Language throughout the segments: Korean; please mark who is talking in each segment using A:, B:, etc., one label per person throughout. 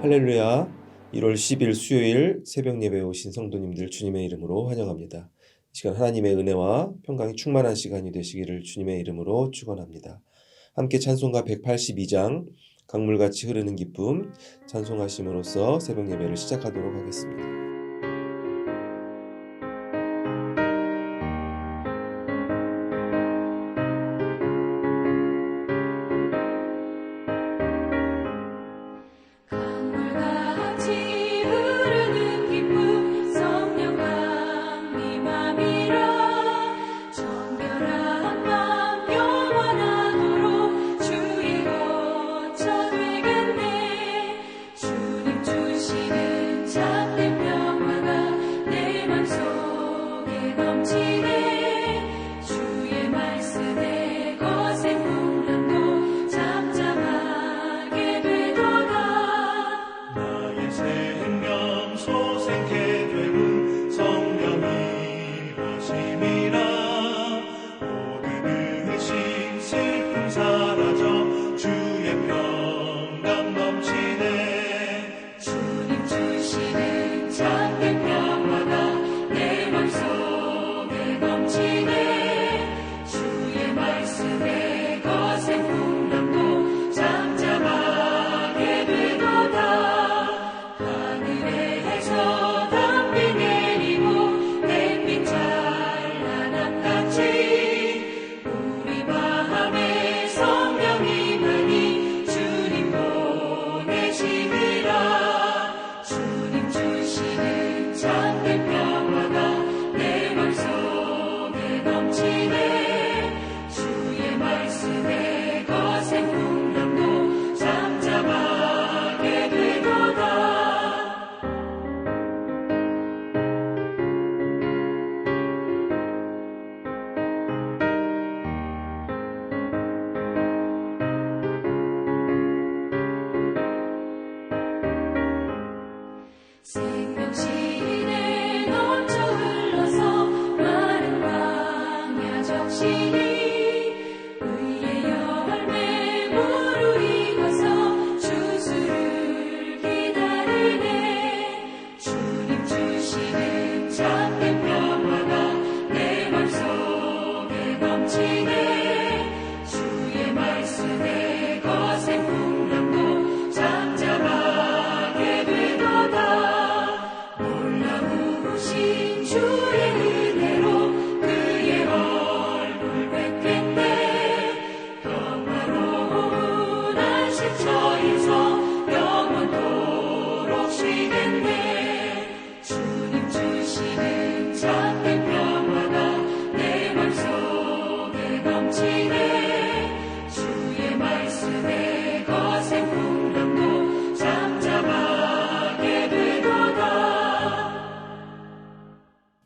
A: 할렐루야. 1월 10일 수요일 새벽 예배에 오신 성도님들 주님의 이름으로 환영합니다. 이 시간 하나님의 은혜와 평강이 충만한 시간이 되시기를 주님의 이름으로 축원합니다. 함께 찬송가 182장 강물같이 흐르는 기쁨 찬송하심으로써 새벽 예배를 시작하도록 하겠습니다.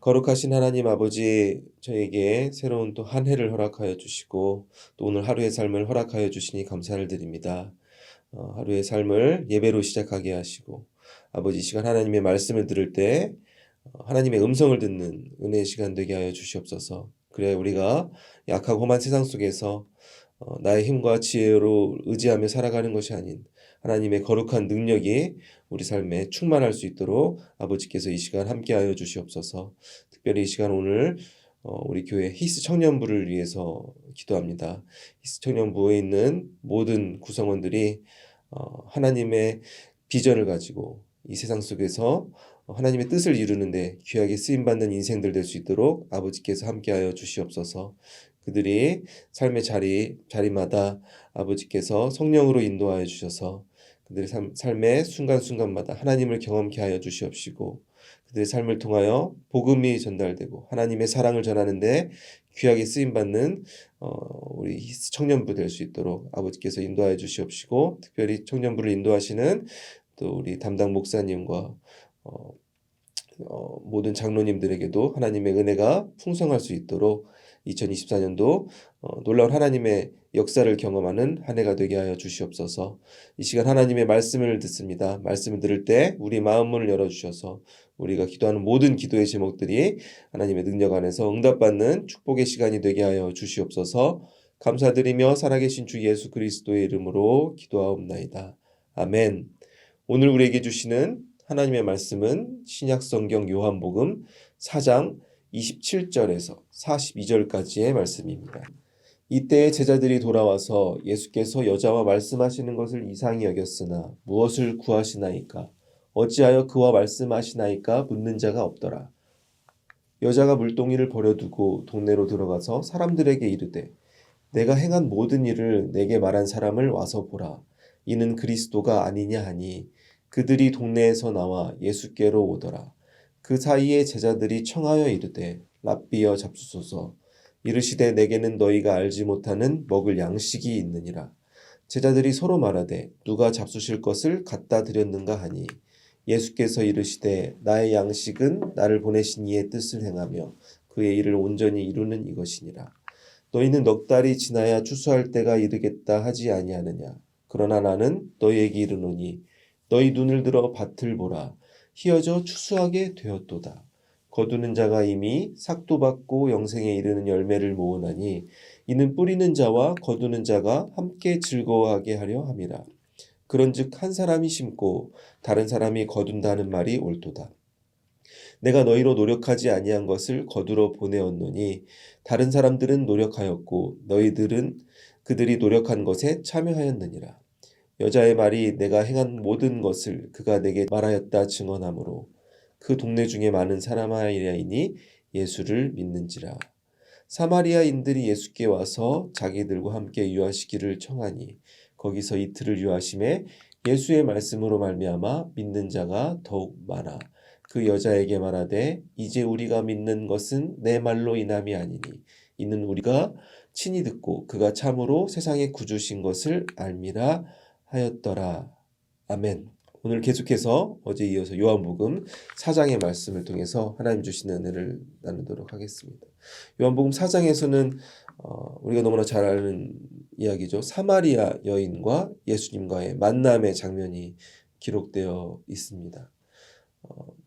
A: 거룩하신 하나님 아버지, 저에게 새로운 또 한 해를 허락하여 주시고 또 오늘 하루의 삶을 허락하여 주시니 감사를 드립니다. 하루의 삶을 예배로 시작하게 하시고 아버지, 이 시간 하나님의 말씀을 들을 때 하나님의 음성을 듣는 은혜의 시간 되게 하여 주시옵소서. 그래야 우리가 약하고 험한 세상 속에서 나의 힘과 지혜로 의지하며 살아가는 것이 아닌 하나님의 거룩한 능력이 우리 삶에 충만할 수 있도록 아버지께서 이 시간 함께하여 주시옵소서. 특별히 이 시간 오늘 우리 교회 히스 청년부를 위해서 기도합니다. 히스 청년부에 있는 모든 구성원들이 하나님의 비전을 가지고 이 세상 속에서 하나님의 뜻을 이루는데 귀하게 쓰임받는 인생들 될 수 있도록 아버지께서 함께하여 주시옵소서. 그들이 삶의 자리마다 아버지께서 성령으로 인도하여 주셔서 그들의 삶의 순간순간마다 하나님을 경험케 하여 주시옵시고 그들의 삶을 통하여 복음이 전달되고 하나님의 사랑을 전하는데 귀하게 쓰임받는 우리 청년부 될 수 있도록 아버지께서 인도하여 주시옵시고 특별히 청년부를 인도하시는 또 우리 담당 목사님과 모든 장로님들에게도 하나님의 은혜가 풍성할 수 있도록 2024년도 놀라운 하나님의 역사를 경험하는 한 해가 되게 하여 주시옵소서. 이 시간 하나님의 말씀을 듣습니다. 말씀을 들을 때 우리 마음문을 열어주셔서 우리가 기도하는 모든 기도의 제목들이 하나님의 능력 안에서 응답받는 축복의 시간이 되게 하여 주시옵소서. 감사드리며 살아계신 주 예수 그리스도의 이름으로 기도하옵나이다. 아멘. 오늘 우리에게 주시는 하나님의 말씀은 신약성경 요한복음 4장 27절에서 42절까지의 말씀입니다. 이때 제자들이 돌아와서 예수께서 여자와 말씀하시는 것을 이상히 여겼으나 무엇을 구하시나이까? 어찌하여 그와 말씀하시나이까? 묻는 자가 없더라. 여자가 물동이를 버려두고 동네로 들어가서 사람들에게 이르되 내가 행한 모든 일을 내게 말한 사람을 와서 보라. 이는 그리스도가 아니냐 하니 그들이 동네에서 나와 예수께로 오더라. 그 사이에 제자들이 청하여 이르되 랍비여 잡수소서. 이르시되 내게는 너희가 알지 못하는 먹을 양식이 있느니라. 제자들이 서로 말하되 누가 잡수실 것을 갖다 드렸는가 하니 예수께서 이르시되 나의 양식은 나를 보내신 이의 뜻을 행하며 그의 일을 온전히 이루는 이것이니라. 너희는 넉 달이 지나야 추수할 때가 이르겠다 하지 아니하느냐. 그러나 나는 너희에게 이르노니 너희 눈을 들어 밭을 보라. 희어져 추수하게 되었도다. 거두는 자가 이미 삭도 받고 영생에 이르는 열매를 모으나니 이는 뿌리는 자와 거두는 자가 함께 즐거워하게 하려 함이라. 그런즉 한 사람이 심고 다른 사람이 거둔다는 말이 옳도다. 내가 너희로 노력하지 아니한 것을 거두러 보내었노니 다른 사람들은 노력하였고 너희들은 그들이 노력한 것에 참여하였느니라. 여자의 말이 내가 행한 모든 것을 그가 내게 말하였다 증언하므로 그 동네 중에 많은 사마리아인이 예수를 믿는지라. 사마리아인들이 예수께 와서 자기들과 함께 유하시기를 청하니 거기서 이틀을 유하심에 예수의 말씀으로 말미암아 믿는 자가 더욱 많아. 그 여자에게 말하되 이제 우리가 믿는 것은 내 말로 인함이 아니니 이는 우리가 친히 듣고 그가 참으로 세상에 구주신 것을 알미라 하였더라. 아멘. 오늘 계속해서 어제 이어서 요한복음 4장의 말씀을 통해서 하나님 주시는 은혜를 나누도록 하겠습니다. 요한복음 4장에서는 우리가 너무나 잘 아는 이야기죠. 사마리아 여인과 예수님과의 만남의 장면이 기록되어 있습니다.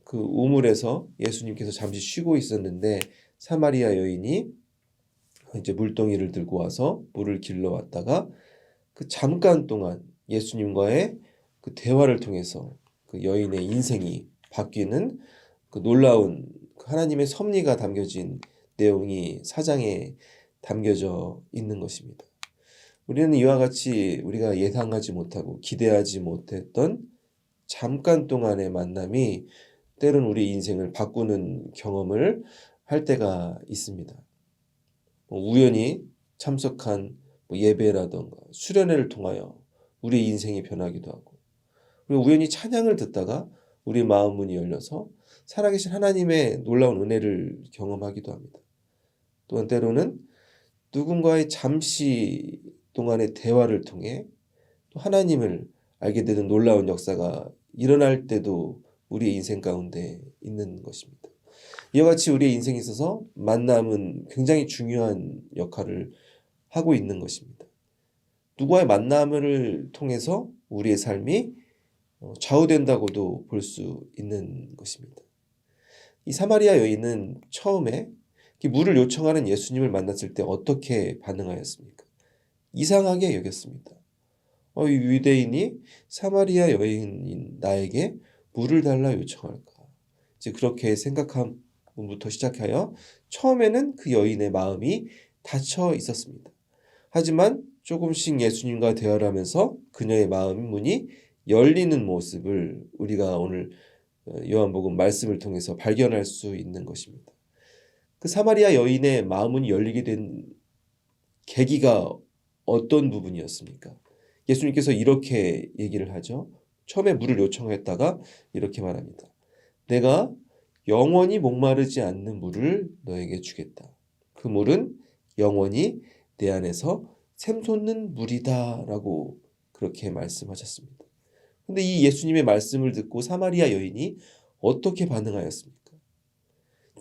A: 그 우물에서 예수님께서 잠시 쉬고 있었는데 사마리아 여인이 이제 물동이를 들고 와서 물을 길러 왔다가 그 잠깐 동안 예수님과의 그 대화를 통해서 그 여인의 인생이 바뀌는 그 놀라운 하나님의 섭리가 담겨진 내용이 4장에 담겨져 있는 것입니다. 우리는 이와 같이 우리가 예상하지 못하고 기대하지 못했던 잠깐 동안의 만남이 때론 우리 인생을 바꾸는 경험을 할 때가 있습니다. 우연히 참석한 예배라던가 수련회를 통하여 우리 인생이 변하기도 하고, 그리고 우연히 찬양을 듣다가 우리 마음 문이 열려서 살아계신 하나님의 놀라운 은혜를 경험하기도 합니다. 또한 때로는 누군가의 잠시 동안의 대화를 통해 또 하나님을 알게 되는 놀라운 역사가 일어날 때도 우리의 인생 가운데 있는 것입니다. 이와 같이 우리의 인생에 있어서 만남은 굉장히 중요한 역할을 하고 있는 것입니다. 누구와의 만남을 통해서 우리의 삶이 좌우된다고도 볼 수 있는 것입니다. 이 사마리아 여인은 처음에 물을 요청하는 예수님을 만났을 때 어떻게 반응하였습니까? 이상하게 여겼습니다. 이 유대인이 사마리아 여인인 나에게 물을 달라 요청할까? 이제 그렇게 생각함부터 시작하여 처음에는 그 여인의 마음이 닫혀 있었습니다. 하지만 조금씩 예수님과 대화를 하면서 그녀의 마음 문이 열리는 모습을 우리가 오늘 요한복음 말씀을 통해서 발견할 수 있는 것입니다. 그 사마리아 여인의 마음은 열리게 된 계기가 어떤 부분이었습니까? 예수님께서 이렇게 얘기를 하죠. 처음에 물을 요청했다가 이렇게 말합니다. 내가 영원히 목마르지 않는 물을 너에게 주겠다. 그 물은 영원히 내 안에서 샘솟는 물이다 라고 그렇게 말씀하셨습니다. 그런데 이 예수님의 말씀을 듣고 사마리아 여인이 어떻게 반응하였습니까?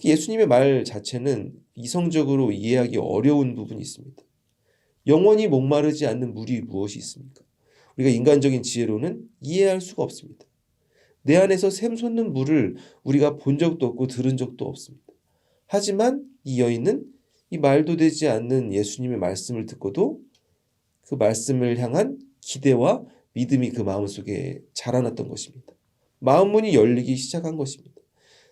A: 예수님의 말 자체는 이성적으로 이해하기 어려운 부분이 있습니다. 영원히 목마르지 않는 물이 무엇이 있습니까? 우리가 인간적인 지혜로는 이해할 수가 없습니다. 내 안에서 샘솟는 물을 우리가 본 적도 없고 들은 적도 없습니다. 하지만 이 여인은 이 말도 되지 않는 예수님의 말씀을 듣고도 그 말씀을 향한 기대와 믿음이 그 마음속에 자라났던 것입니다. 마음 문이 열리기 시작한 것입니다.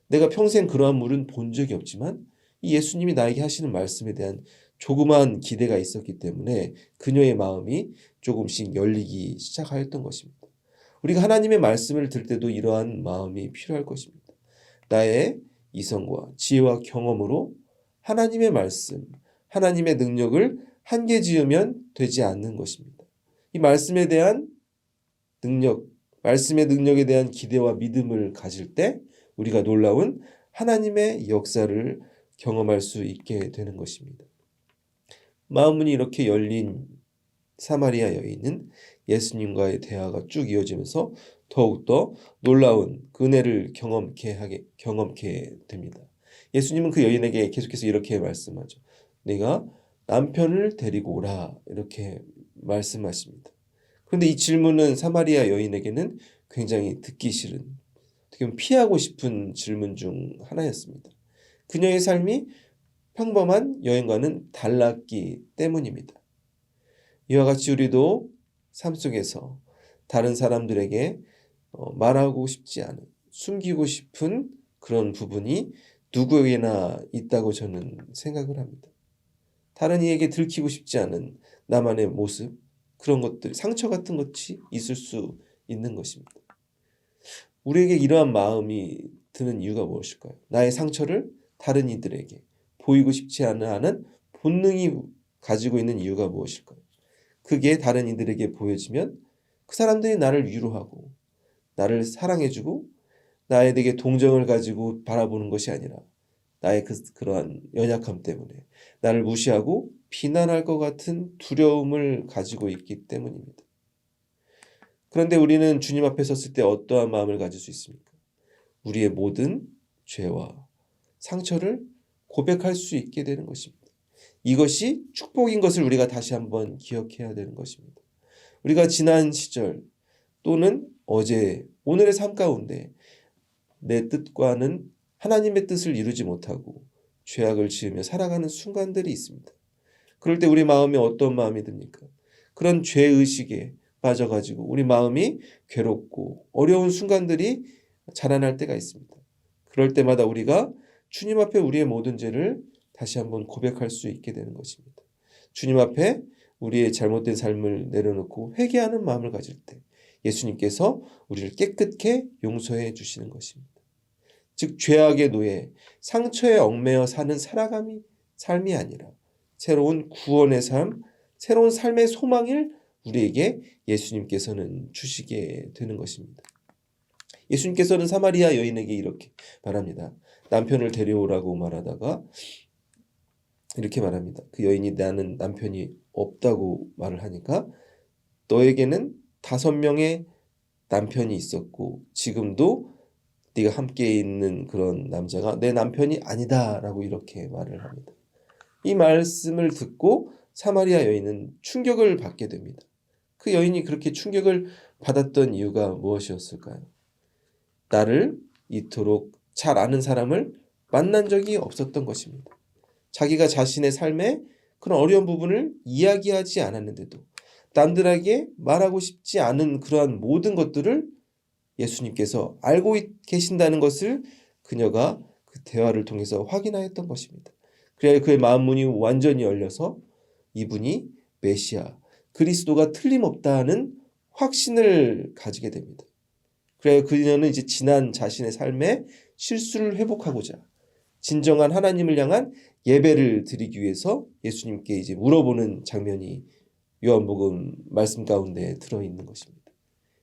A: 내가 평생 그러한 물은 본 적이 없지만 이 예수님이 나에게 하시는 말씀에 대한 조그만 기대가 있었기 때문에 그녀의 마음이 조금씩 열리기 시작하였던 것입니다. 우리가 하나님의 말씀을 들 때도 이러한 마음이 필요할 것입니다. 나의 이성과 지혜와 경험으로 하나님의 말씀, 하나님의 능력을 한계 지으면 되지 않는 것입니다. 이 말씀에 대한 능력, 말씀의 능력에 대한 기대와 믿음을 가질 때 우리가 놀라운 하나님의 역사를 경험할 수 있게 되는 것입니다. 마음문이 이렇게 열린 사마리아 여인은 예수님과의 대화가 쭉 이어지면서 더욱더 놀라운 은혜를 경험케 됩니다. 예수님은 그 여인에게 계속해서 이렇게 말씀하죠. 네가 남편을 데리고 오라 이렇게 말씀하십니다. 그런데 이 질문은 사마리아 여인에게는 굉장히 듣기 싫은, 어떻게 보면 피하고 싶은 질문 중 하나였습니다. 그녀의 삶이 평범한 여인과는 달랐기 때문입니다. 이와 같이 우리도 삶 속에서 다른 사람들에게 말하고 싶지 않은, 숨기고 싶은 그런 부분이 누구에게나 있다고 저는 생각을 합니다. 다른 이에게 들키고 싶지 않은 나만의 모습, 그런 것들, 상처 같은 것이 있을 수 있는 것입니다. 우리에게 이러한 마음이 드는 이유가 무엇일까요? 나의 상처를 다른 이들에게 보이고 싶지 않은 본능이 가지고 있는 이유가 무엇일까요? 그게 다른 이들에게 보여지면 그 사람들이 나를 위로하고 나를 사랑해주고 나에 대해 동정을 가지고 바라보는 것이 아니라 나의 그러한 연약함 때문에 나를 무시하고 비난할 것 같은 두려움을 가지고 있기 때문입니다. 그런데 우리는 주님 앞에 섰을 때 어떠한 마음을 가질 수 있습니까? 우리의 모든 죄와 상처를 고백할 수 있게 되는 것입니다. 이것이 축복인 것을 우리가 다시 한번 기억해야 되는 것입니다. 우리가 지난 시절 또는 어제, 오늘의 삶 가운데 내 뜻과는 하나님의 뜻을 이루지 못하고 죄악을 지으며 살아가는 순간들이 있습니다. 그럴 때 우리 마음에 어떤 마음이 듭니까? 그런 죄의식에 빠져가지고 우리 마음이 괴롭고 어려운 순간들이 자라날 때가 있습니다. 그럴 때마다 우리가 주님 앞에 우리의 모든 죄를 다시 한번 고백할 수 있게 되는 것입니다. 주님 앞에 우리의 잘못된 삶을 내려놓고 회개하는 마음을 가질 때 예수님께서 우리를 깨끗게 용서해 주시는 것입니다. 즉 죄악의 노예, 상처에 얽매여 사는 살아감이 삶이 아니라 새로운 구원의 삶, 새로운 삶의 소망을 우리에게 예수님께서는 주시게 되는 것입니다. 예수님께서는 사마리아 여인에게 이렇게 말합니다. 남편을 데려오라고 말하다가 이렇게 말합니다. 그 여인이 나는 남편이 없다고 말을 하니까 너에게는 5명의 남편이 있었고 지금도 네가 함께 있는 그런 남자가 내 남편이 아니다라고 이렇게 말을 합니다. 이 말씀을 듣고 사마리아 여인은 충격을 받게 됩니다. 그 여인이 그렇게 충격을 받았던 이유가 무엇이었을까요? 나를 이토록 잘 아는 사람을 만난 적이 없었던 것입니다. 자기가 자신의 삶의 그런 어려운 부분을 이야기하지 않았는데도 남들에게 말하고 싶지 않은 그러한 모든 것들을 예수님께서 알고 계신다는 것을 그녀가 그 대화를 통해서 확인하였던 것입니다. 그래야 그의 마음 문이 완전히 열려서 이분이 메시아, 그리스도가 틀림없다는 확신을 가지게 됩니다. 그래야 그녀는 이제 지난 자신의 삶의 실수를 회복하고자 진정한 하나님을 향한 예배를 드리기 위해서 예수님께 이제 물어보는 장면이 요한복음 말씀 가운데 들어있는 것입니다.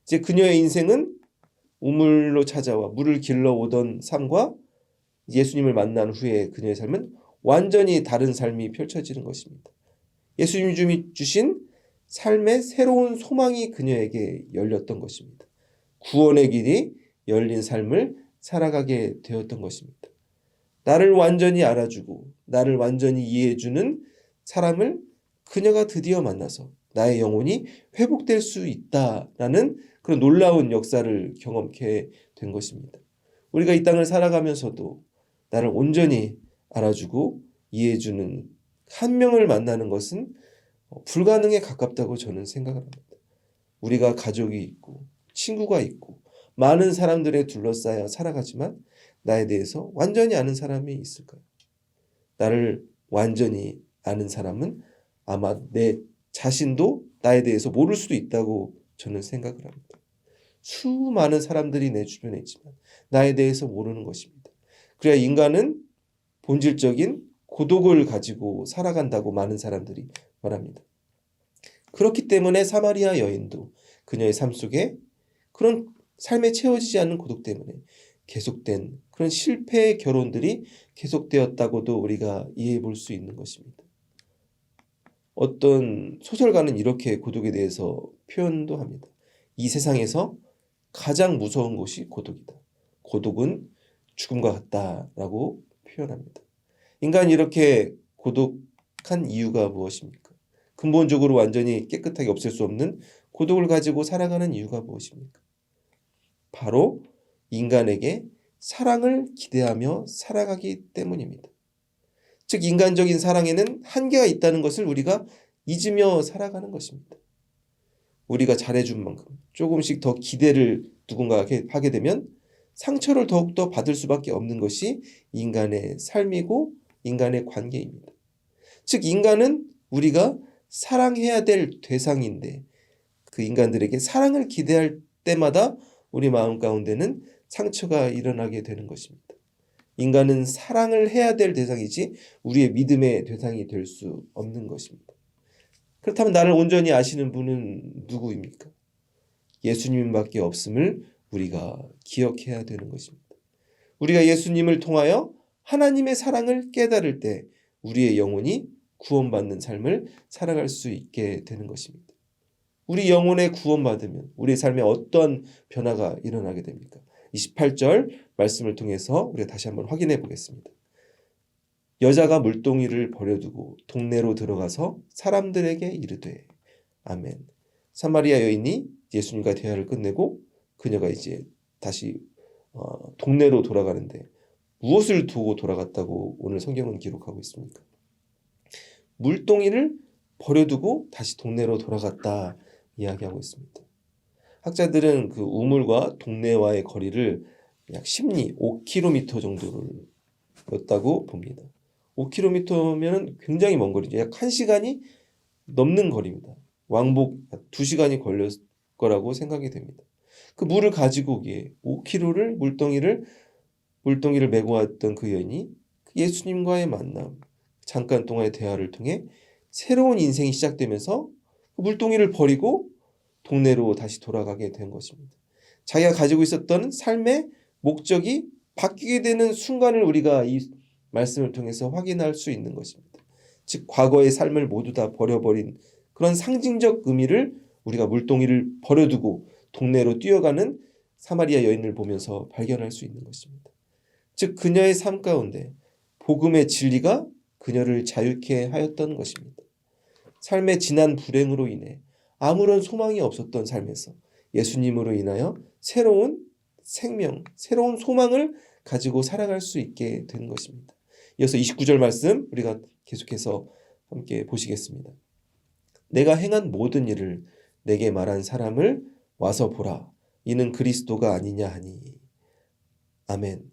A: 이제 그녀의 인생은 우물로 찾아와 물을 길러 오던 삶과 예수님을 만난 후에 그녀의 삶은 완전히 다른 삶이 펼쳐지는 것입니다. 예수님이 주신 삶의 새로운 소망이 그녀에게 열렸던 것입니다. 구원의 길이 열린 삶을 살아가게 되었던 것입니다. 나를 완전히 알아주고 나를 완전히 이해해주는 사람을 그녀가 드디어 만나서 나의 영혼이 회복될 수 있다라는 그런 놀라운 역사를 경험케 된 것입니다. 우리가 이 땅을 살아가면서도 나를 온전히 알아주고 이해해주는 한 명을 만나는 것은 불가능에 가깝다고 저는 생각을 합니다. 우리가 가족이 있고 친구가 있고 많은 사람들에 둘러싸여 살아가지만 나에 대해서 완전히 아는 사람이 있을까요? 나를 완전히 아는 사람은 아마 내 자신도 나에 대해서 모를 수도 있다고 저는 생각을 합니다. 수많은 사람들이 내 주변에 있지만 나에 대해서 모르는 것입니다. 그래야 인간은 본질적인 고독을 가지고 살아간다고 많은 사람들이 말합니다. 그렇기 때문에 사마리아 여인도 그녀의 삶 속에 그런 삶에 채워지지 않는 고독 때문에 계속된 그런 실패의 결혼들이 계속되었다고도 우리가 이해해 볼 수 있는 것입니다. 어떤 소설가는 이렇게 고독에 대해서 표현도 합니다. 이 세상에서 가장 무서운 것이 고독이다. 고독은 죽음과 같다라고 표현합니다. 인간이 이렇게 고독한 이유가 무엇입니까? 근본적으로 완전히 깨끗하게 없앨 수 없는 고독을 가지고 살아가는 이유가 무엇입니까? 바로 인간에게 사랑을 기대하며 살아가기 때문입니다. 즉 인간적인 사랑에는 한계가 있다는 것을 우리가 잊으며 살아가는 것입니다. 우리가 잘해준 만큼 조금씩 더 기대를 누군가에게 하게 되면 상처를 더욱더 받을 수밖에 없는 것이 인간의 삶이고 인간의 관계입니다. 즉 인간은 우리가 사랑해야 될 대상인데 그 인간들에게 사랑을 기대할 때마다 우리 마음 가운데는 상처가 일어나게 되는 것입니다. 인간은 사랑을 해야 될 대상이지 우리의 믿음의 대상이 될 수 없는 것입니다. 그렇다면 나를 온전히 아시는 분은 누구입니까? 예수님밖에 없음을 우리가 기억해야 되는 것입니다. 우리가 예수님을 통하여 하나님의 사랑을 깨달을 때 우리의 영혼이 구원받는 삶을 살아갈 수 있게 되는 것입니다. 우리 영혼의 구원받으면 우리의 삶에 어떤 변화가 일어나게 됩니까? 28절 말씀을 통해서 우리가 다시 한번 확인해 보겠습니다. 여자가 물동이를 버려두고 동네로 들어가서 사람들에게 이르되 아멘. 사마리아 여인이 예수님과 대화를 끝내고 그녀가 이제 다시 동네로 돌아가는데 무엇을 두고 돌아갔다고 오늘 성경은 기록하고 있습니까? 물동이를 버려두고 다시 동네로 돌아갔다 이야기하고 있습니다. 학자들은 그 우물과 동네와의 거리를 약 5km 정도였다고 봅니다. 5km면 굉장히 먼 거리죠. 약 1시간이 넘는 거리입니다. 왕복 2시간이 걸렸을 거라고 생각이 됩니다. 그 물을 가지고 오기에 5km를 물동이를 메고 왔던 그 여인이 예수님과의 만남, 잠깐 동안의 대화를 통해 새로운 인생이 시작되면서 그 물동이를 버리고 동네로 다시 돌아가게 된 것입니다. 자기가 가지고 있었던 삶의 목적이 바뀌게 되는 순간을 우리가 이 말씀을 통해서 확인할 수 있는 것입니다. 즉 과거의 삶을 모두 다 버려버린 그런 상징적 의미를 우리가 물동이를 버려두고 동네로 뛰어가는 사마리아 여인을 보면서 발견할 수 있는 것입니다. 즉 그녀의 삶 가운데 복음의 진리가 그녀를 자유케 하였던 것입니다. 삶의 지난 불행으로 인해 아무런 소망이 없었던 삶에서 예수님으로 인하여 새로운 생명, 새로운 소망을 가지고 살아갈 수 있게 된 것입니다. 이어서 29절 말씀 우리가 계속해서 함께 보시겠습니다. 내가 행한 모든 일을 내게 말한 사람을 와서 보라. 이는 그리스도가 아니냐 하니. 아멘.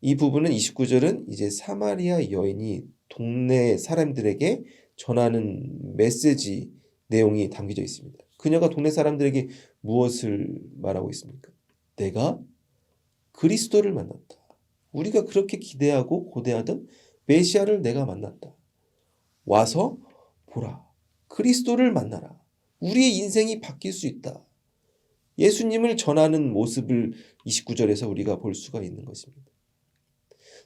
A: 이 부분은 29절은 이제 사마리아 여인이 동네 사람들에게 전하는 메시지 내용이 담겨져 있습니다. 그녀가 동네 사람들에게 무엇을 말하고 있습니까? 내가 그리스도를 만났다. 우리가 그렇게 기대하고 고대하던 메시아를 내가 만났다. 와서 보라. 그리스도를 만나라. 우리의 인생이 바뀔 수 있다. 예수님을 전하는 모습을 29절에서 우리가 볼 수가 있는 것입니다.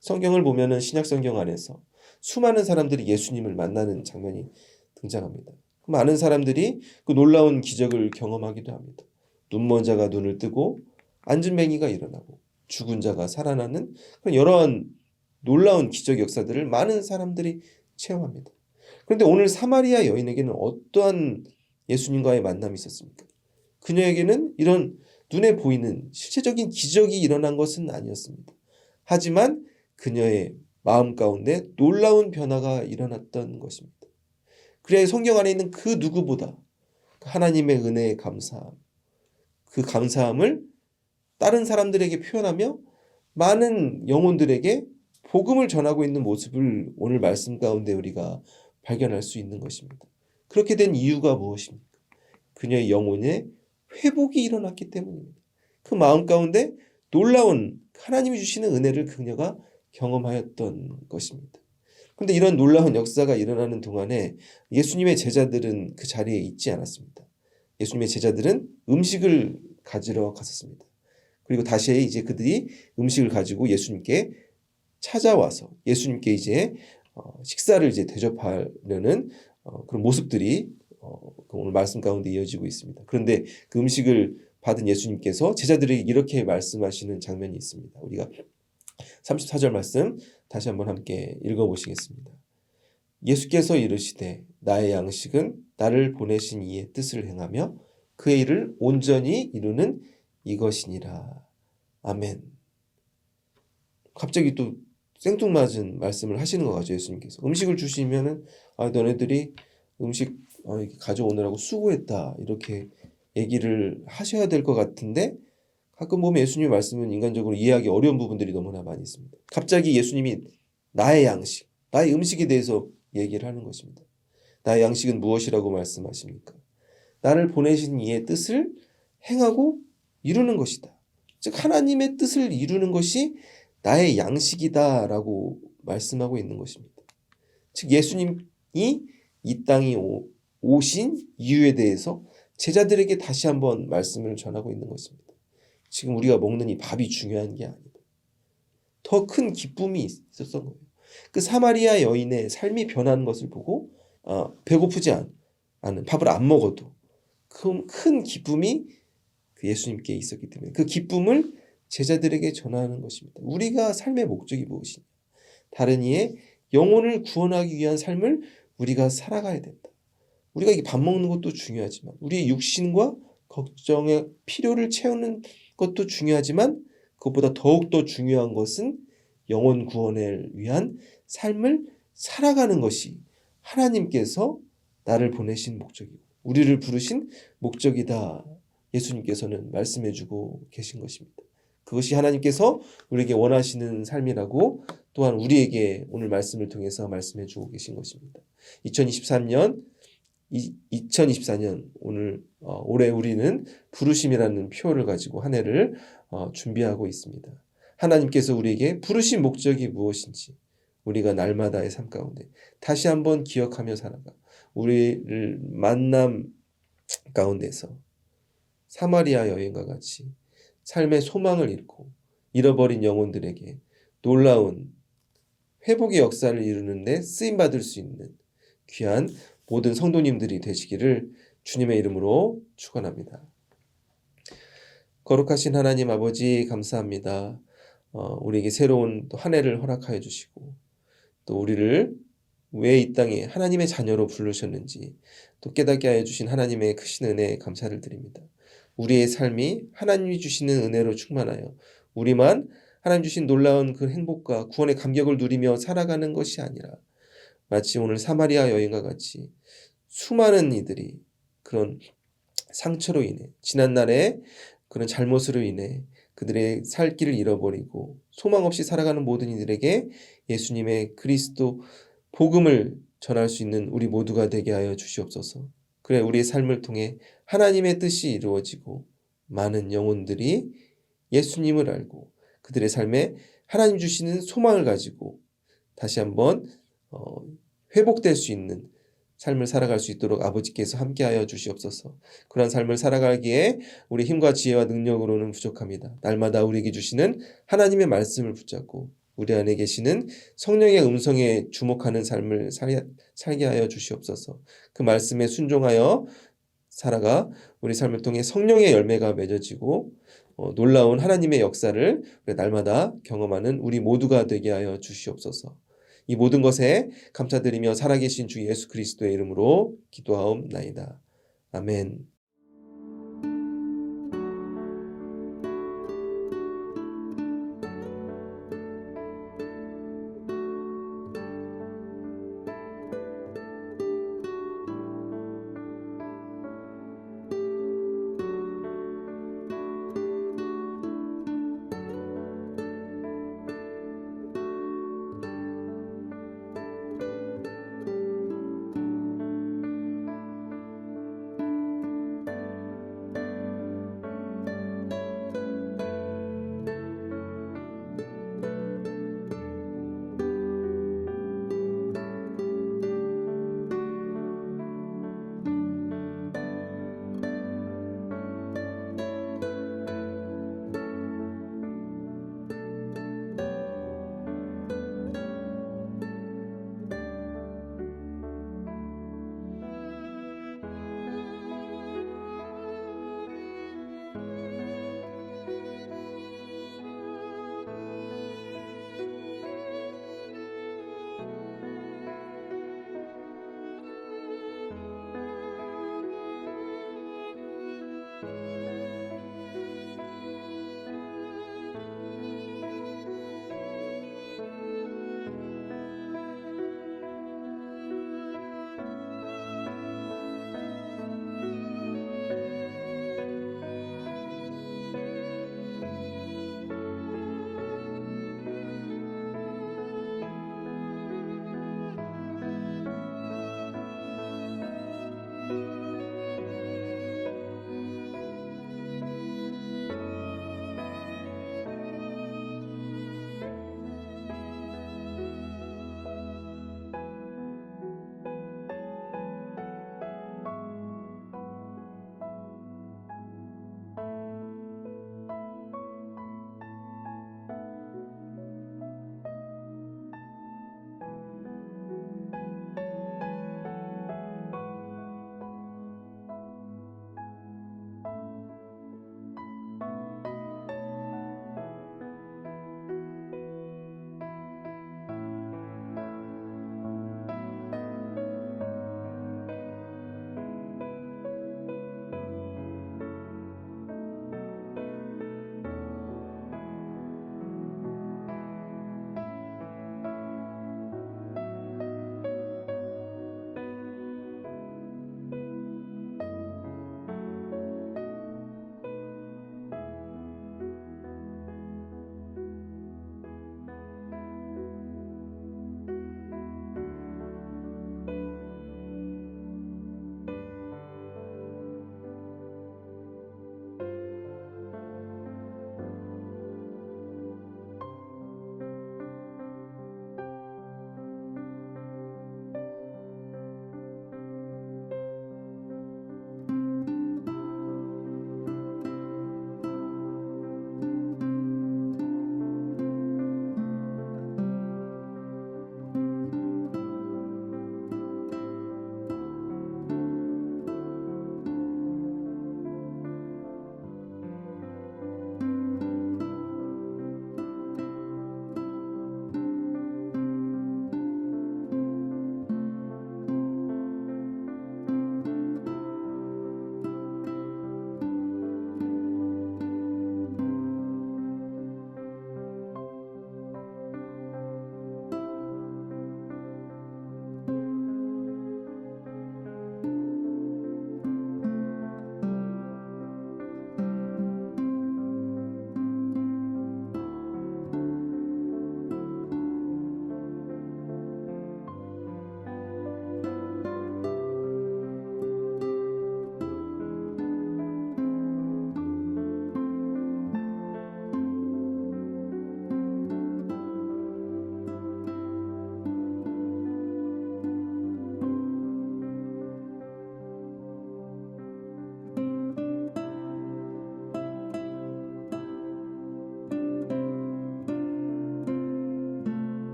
A: 성경을 보면은 신약 성경 안에서 수많은 사람들이 예수님을 만나는 장면이 등장합니다. 많은 사람들이 그 놀라운 기적을 경험하기도 합니다. 눈먼 자가 눈을 뜨고 앉은 뱅이가 일어나고 죽은 자가 살아나는 그런 여러한 놀라운 기적 역사들을 많은 사람들이 체험합니다. 그런데 오늘 사마리아 여인에게는 어떠한 예수님과의 만남이 있었습니까? 그녀에게는 이런 눈에 보이는 실체적인 기적이 일어난 것은 아니었습니다. 하지만 그녀의 마음 가운데 놀라운 변화가 일어났던 것입니다. 그래야 성경 안에 있는 그 누구보다 하나님의 은혜에 감사함, 그 감사함을 다른 사람들에게 표현하며 많은 영혼들에게 복음을 전하고 있는 모습을 오늘 말씀 가운데 우리가 발견할 수 있는 것입니다. 그렇게 된 이유가 무엇입니까? 그녀의 영혼에 회복이 일어났기 때문입니다. 그 마음 가운데 놀라운 하나님이 주시는 은혜를 그녀가 경험하였던 것입니다. 그런데 이런 놀라운 역사가 일어나는 동안에 예수님의 제자들은 그 자리에 있지 않았습니다. 예수님의 제자들은 음식을 가지러 갔었습니다. 그리고 다시 이제 그들이 음식을 가지고 예수님께 찾아와서 예수님께 이제 식사를 이제 대접하려는 그런 모습들이 오늘 말씀 가운데 이어지고 있습니다. 그런데 그 음식을 받은 예수님께서 제자들에게 이렇게 말씀하시는 장면이 있습니다. 우리가 34절 말씀 다시 한번 함께 읽어보시겠습니다. 예수께서 이르시되 나의 양식은 나를 보내신 이의 뜻을 행하며 그의 일을 온전히 이루는 이것이니라. 아멘. 갑자기 또 생뚱맞은 말씀을 하시는 것 같죠. 예수님께서 음식을 주시면은 너네들이 음식 가져오느라고 수고했다 이렇게 얘기를 하셔야 될 것 같은데 가끔 보면 예수님의 말씀은 인간적으로 이해하기 어려운 부분들이 너무나 많이 있습니다. 갑자기 예수님이 나의 양식, 나의 음식에 대해서 얘기를 하는 것입니다. 나의 양식은 무엇이라고 말씀하십니까? 나를 보내신 이의 뜻을 행하고 이루는 것이다. 즉 하나님의 뜻을 이루는 것이 나의 양식이다라고 말씀하고 있는 것입니다. 즉 예수님이 이 땅에 오신 이유에 대해서 제자들에게 다시 한번 말씀을 전하고 있는 것입니다. 지금 우리가 먹는 이 밥이 중요한 게 아니다. 더 큰 기쁨이 있었던 거예요. 그 사마리아 여인의 삶이 변하는 것을 보고 배고프지 않은 밥을 안 먹어도 큰 기쁨이 그 예수님께 있었기 때문에 그 기쁨을 제자들에게 전하는 것입니다. 우리가 삶의 목적이 무엇이냐? 다른 이의 영혼을 구원하기 위한 삶을 우리가 살아가야 된다. 우리가 이게 밥 먹는 것도 중요하지만 우리의 육신과 걱정의 필요를 채우는 것도 중요하지만 그것보다 더욱더 중요한 것은 영혼 구원을 위한 삶을 살아가는 것이 하나님께서 나를 보내신 목적이고 우리를 부르신 목적이다. 예수님께서는 말씀해주고 계신 것입니다. 그것이 하나님께서 우리에게 원하시는 삶이라고 또한 우리에게 오늘 말씀을 통해서 말씀해주고 계신 것입니다. 2024년 오늘 올해 우리는 부르심이라는 표를 가지고 한 해를 준비하고 있습니다. 하나님께서 우리에게 부르신 목적이 무엇인지 우리가 날마다의 삶 가운데 다시 한번 기억하며 살아가 우리를 만남 가운데서 사마리아 여인과 같이 삶의 소망을 잃고 잃어버린 영혼들에게 놀라운 회복의 역사를 이루는 데 쓰임받을 수 있는 귀한 모든 성도님들이 되시기를 주님의 이름으로 축원합니다. 거룩하신 하나님 아버지 감사합니다. 우리에게 새로운 또 한 해를 허락하여 주시고 또 우리를 왜 이 땅에 하나님의 자녀로 부르셨는지 또 깨닫게 하여 주신 하나님의 크신 은혜에 감사를 드립니다. 우리의 삶이 하나님이 주시는 은혜로 충만하여 우리만 하나님 주신 놀라운 그 행복과 구원의 감격을 누리며 살아가는 것이 아니라 마치 오늘 사마리아 여인과 같이 수많은 이들이 그런 상처로 인해 지난날의 그런 잘못으로 인해 그들의 살 길을 잃어버리고 소망 없이 살아가는 모든 이들에게 예수님의 그리스도 복음을 전할 수 있는 우리 모두가 되게 하여 주시옵소서. 그래 우리의 삶을 통해 하나님의 뜻이 이루어지고 많은 영혼들이 예수님을 알고 그들의 삶에 하나님 주시는 소망을 가지고 다시 한번 회복될 수 있는 삶을 살아갈 수 있도록 아버지께서 함께하여 주시옵소서. 그러한 삶을 살아가기에 우리 힘과 지혜와 능력으로는 부족합니다. 날마다 우리에게 주시는 하나님의 말씀을 붙잡고 우리 안에 계시는 성령의 음성에 주목하는 삶을 살게 하여 주시옵소서. 그 말씀에 순종하여 살아가 우리 삶을 통해 성령의 열매가 맺어지고 놀라운 하나님의 역사를 날마다 경험하는 우리 모두가 되게 하여 주시옵소서. 이 모든 것에 감사드리며 살아계신 주 예수 그리스도의 이름으로 기도하옵나이다. 아멘.